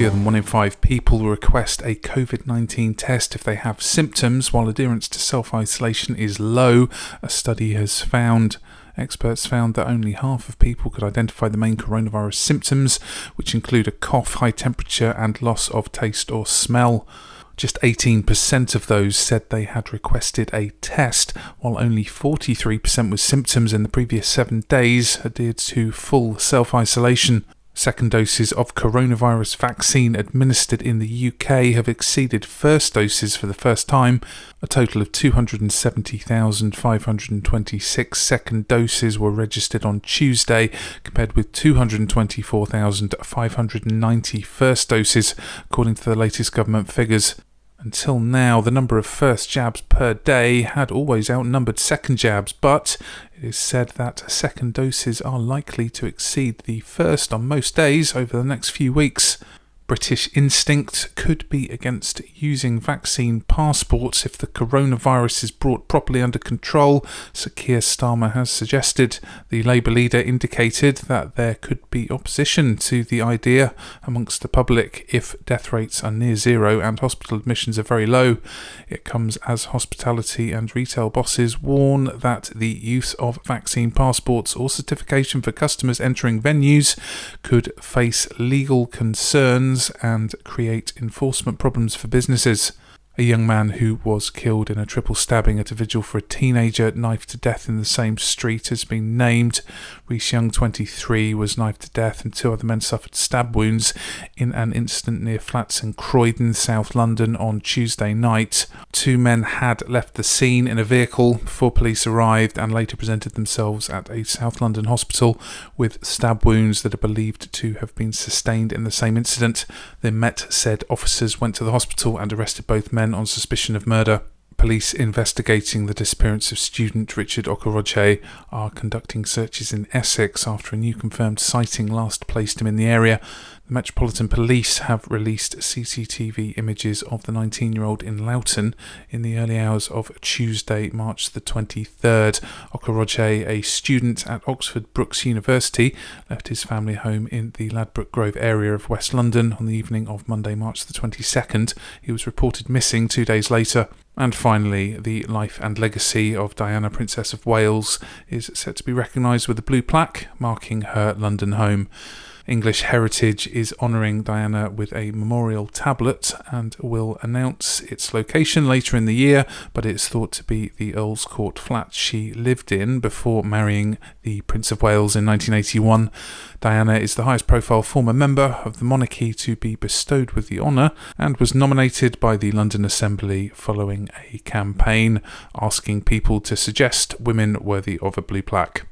Fewer than 1 in 5 people will request a COVID-19 test if they have symptoms, while adherence to self-isolation is low. A study has found Experts found that only half of people could identify the main coronavirus symptoms, which include a cough, high temperature and loss of taste or smell. Just 18% of those said they had requested a test, while only 43% with symptoms in the previous 7 days adhered to full self-isolation. Second doses of coronavirus vaccine administered in the UK have exceeded first doses for the first time. A total of 270,526 second doses were registered on Tuesday, compared with 224,590 first doses, according to the latest government figures. Until now, the number of first jabs per day had always outnumbered second jabs, but it is said that second doses are likely to exceed the first on most days over the next few weeks. British instinct could be against using vaccine passports if the coronavirus is brought properly under control, so Keir Starmer has suggested. The Labour leader indicated that there could be opposition to the idea amongst the public if death rates are near zero and hospital admissions are very low. It comes as hospitality and retail bosses warn that the use of vaccine passports or certification for customers entering venues could face legal concerns and create enforcement problems for businesses. A young man who was killed in a triple stabbing at a vigil for a teenager knifed to death in the same street has been named. Reece Young, 23, was knifed to death and 2 other men suffered stab wounds in an incident near flats in Croydon, South London on Tuesday night. 2 men had left the scene in a vehicle before police arrived and later presented themselves at a South London hospital with stab wounds that are believed to have been sustained in the same incident. The Met said officers went to the hospital and arrested both men on suspicion of murder. Police investigating the disappearance of student Richard Okorogheye are conducting searches in Essex after a new confirmed sighting last placed him in the area. The Metropolitan Police have released CCTV images of the 19-year-old in Loughton in the early hours of Tuesday, March the 23rd. Okorogheye, a student at Oxford Brookes University, left his family home in the Ladbroke Grove area of West London on the evening of Monday, March the 22nd. He was reported missing 2 days later. And finally, the life and legacy of Diana, Princess of Wales, is set to be recognised with a blue plaque marking her London home. English Heritage is honouring Diana with a memorial tablet and will announce its location later in the year, but it's thought to be the Earl's Court flat she lived in before marrying the Prince of Wales in 1981. Diana is the highest profile former member of the monarchy to be bestowed with the honour and was nominated by the London Assembly following a campaign asking people to suggest women worthy of a blue plaque.